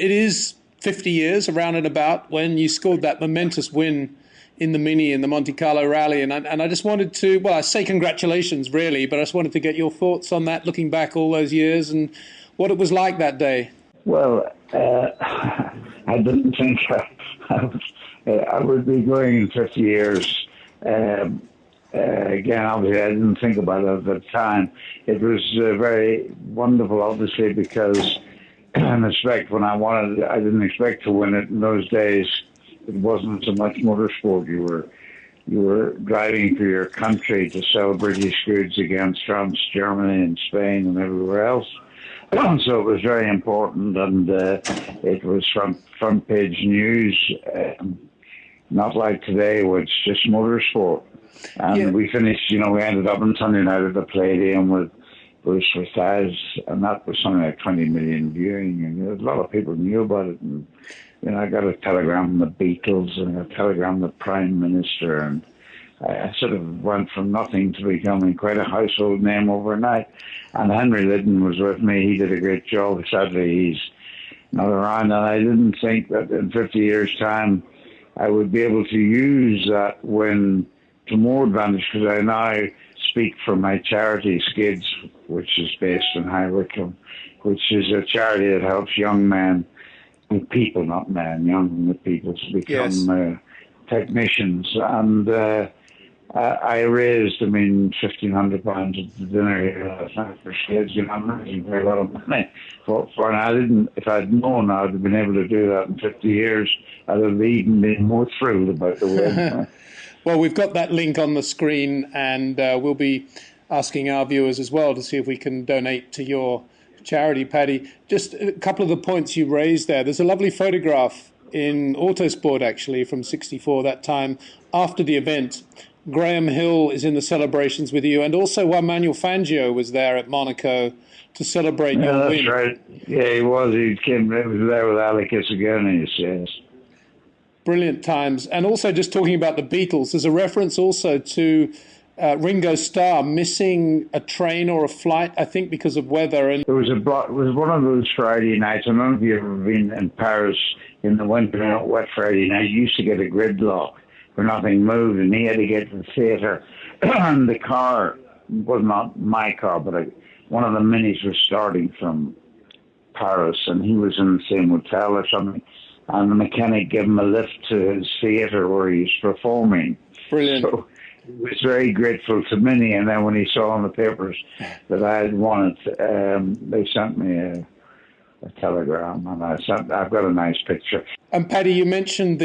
it is 50 years around and about when you scored that momentous win in the Mini in the Monte-Carlo Rally. And I just wanted to, well, I say congratulations, really, but I just wanted to get your thoughts on that, looking back all those years and what it was like that day. Well, I didn't think I would be going in 50 years. Again, obviously, I didn't think about it at the time. It was very wonderful, obviously, because in respect when I didn't expect to win it in those days. It wasn't so much motorsport. You were driving for your country to sell British goods against France, Germany, and Spain, and everywhere else. So it was very important, and it was front page news. Not like today, where it's just motorsport. And we finished. We ended up on Sunday night at the Palladium with Bruce Forsyth, and that was something like 20 million viewing, and a lot of people knew about it. And I got a telegram from the Beatles and a telegram from the Prime Minister, and I sort of went from nothing to becoming quite a household name overnight. And Henry Liddon was with me. He did a great job. Sadly, he's not around, and I didn't think that in 50 years' time I would be able to use that win to more advantage, because I now speak for my charity, Skids, which is based in High Wycombe, which is a charity that helps young men, people, not men, young people, to become technicians. And I raised, £1,500 at the dinner here last night for Skids. I'm raising very lot of money for and if I'd known I'd have been able to do that in 50 years, I'd have even been more thrilled about the win. Well, we've got that link on the screen, and we'll be asking our viewers as well to see if we can donate to your charity, Paddy. Just a couple of the points you raised there. There's a lovely photograph in Autosport, actually, from '64, that time, after the event. Graham Hill is in the celebrations with you, and also Juan Manuel Fangio was there at Monaco to celebrate your win. That's right. Yeah, he was. He was there with Alec Isagonis, yes. Brilliant times. And also, just talking about the Beatles, there's a reference also to Ringo Starr missing a train or a flight, I think because of weather. And it was one of those Friday nights. I don't know if you've ever been in Paris in the winter, wet Friday night. You used to get a gridlock where nothing moved, and he had to get to the theatre. And the car was not my car, but one of the minis was starting from Paris, and he was in the same hotel or something. And the mechanic gave him a lift to his theatre where he was performing. Brilliant. So he was very grateful to Minnie. And then when he saw in the papers that I had won it, they sent me a telegram, and I've got a nice picture. And Paddy, you mentioned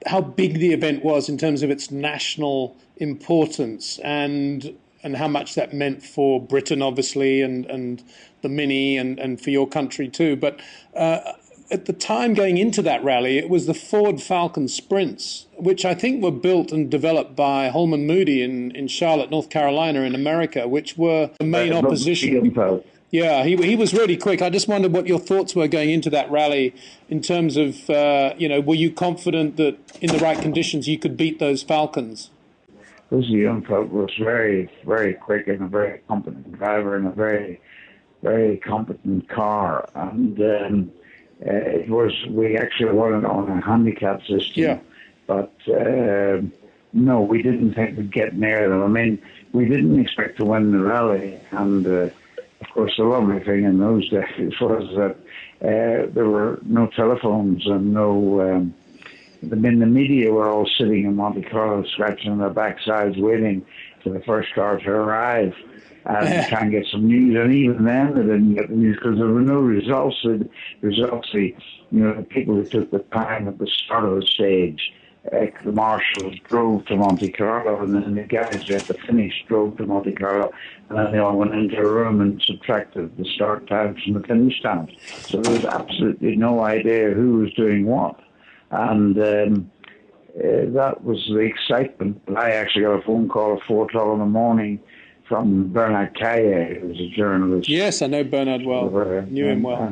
how big the event was in terms of its national importance and how much that meant for Britain, obviously, and the Mini and for your country too. But at the time going into that rally, it was the Ford Falcon Sprints, which I think were built and developed by Holman Moody in Charlotte, North Carolina in America, which were the main opposition. Yeah, he was really quick. I just wondered what your thoughts were going into that rally in terms of, were you confident that in the right conditions you could beat those Falcons? This young fellow was very, very quick and a very competent driver and a very, very competent car. And we actually won it on a handicap system. Yeah. But no, we didn't think we'd get near them. We didn't expect to win the rally. And of course, the lovely thing in those days was that there were no telephones and no. The media were all sitting in Monte-Carlo, scratching their backsides, waiting for the first car to arrive and try and get some news. And even then, they didn't get the news because there were no results. The people who took the time at the start of the stage, the marshals drove to Monte-Carlo, and then the guys at the finish drove to Monte-Carlo, and then they all went into a room and subtracted the start times from the finish times. So there was absolutely no idea who was doing what. And that was the excitement. I actually got a phone call at 4 o'clock in the morning from Bernard Caillet, who was a journalist. Yes, I know Bernard well. Knew him well.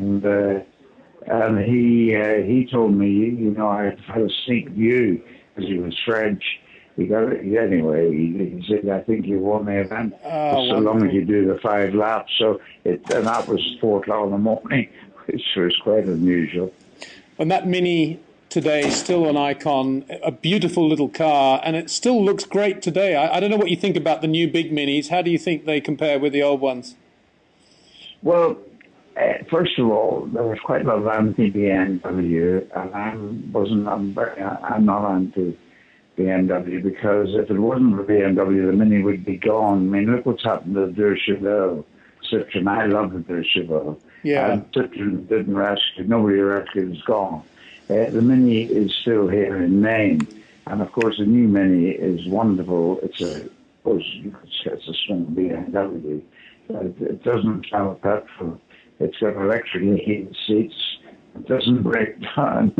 And he told me, I had a sneak view because he was French. He got it anyway. He said, "I think you won the event so long as you do the 5 laps." And that was 4 o'clock in the morning. which was quite unusual. And that Mini today is still an icon, a beautiful little car, and it still looks great today. I don't know what you think about the new big Minis. How do you think they compare with the old ones? Well, first of all, there was quite a lot of anti-BMW, and I'm not anti BMW, because if it wasn't for BMW, the Mini would be gone. I mean, look what's happened to the Citroën. Citroën, I love the Citroën. Yeah. And Citroën didn't rescue, nobody rescued, it's gone. The Mini is still here in name. And of course, the new Mini is wonderful. It's a small BMW. It doesn't have petrol. It's got electrically heated seats. It doesn't break down.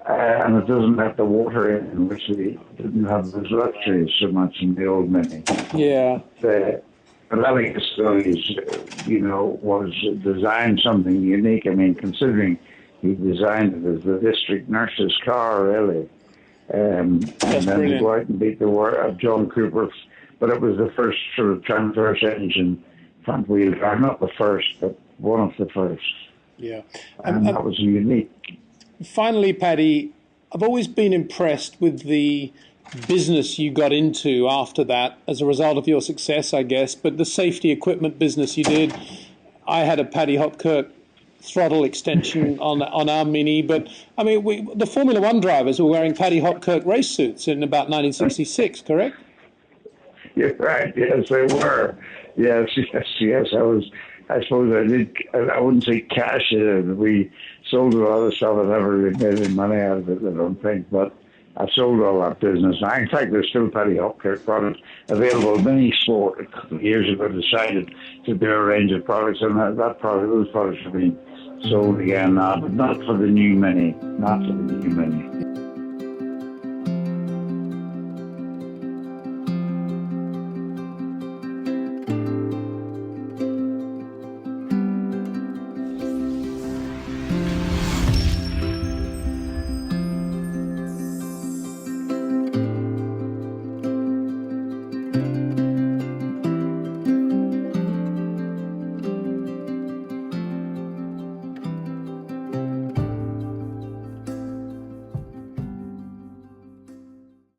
And it doesn't have the water in, which we didn't have those luxuries so much in the old Mini. Yeah. The Rally was designed something unique. I mean, considering he designed it as the district nurse's car, really. And then brilliant. to go out and beat the work of John Cooper. But it was the first sort of transverse engine front wheel drive, not the first, but one of the first. Yeah. And that was unique. Finally, Paddy, I've always been impressed with the business you got into after that as a result of your success, I guess, but the safety equipment business you did. I had a Paddy Hopkirk throttle extension on our Mini, but I mean, the Formula One drivers were wearing Paddy Hopkirk race suits in about 1966, correct? You're right. Yes, they were. Yes. I suppose I wouldn't say cash it in. We sold a lot of stuff. I never really made any money out of it, I don't think. But I sold all that business. Now, in fact, there's still Paddy Hopkirk products available. Mini Sport a couple of years ago decided to do a range of products, and those products are being sold again now, but not for the new Mini. Not for the new Mini.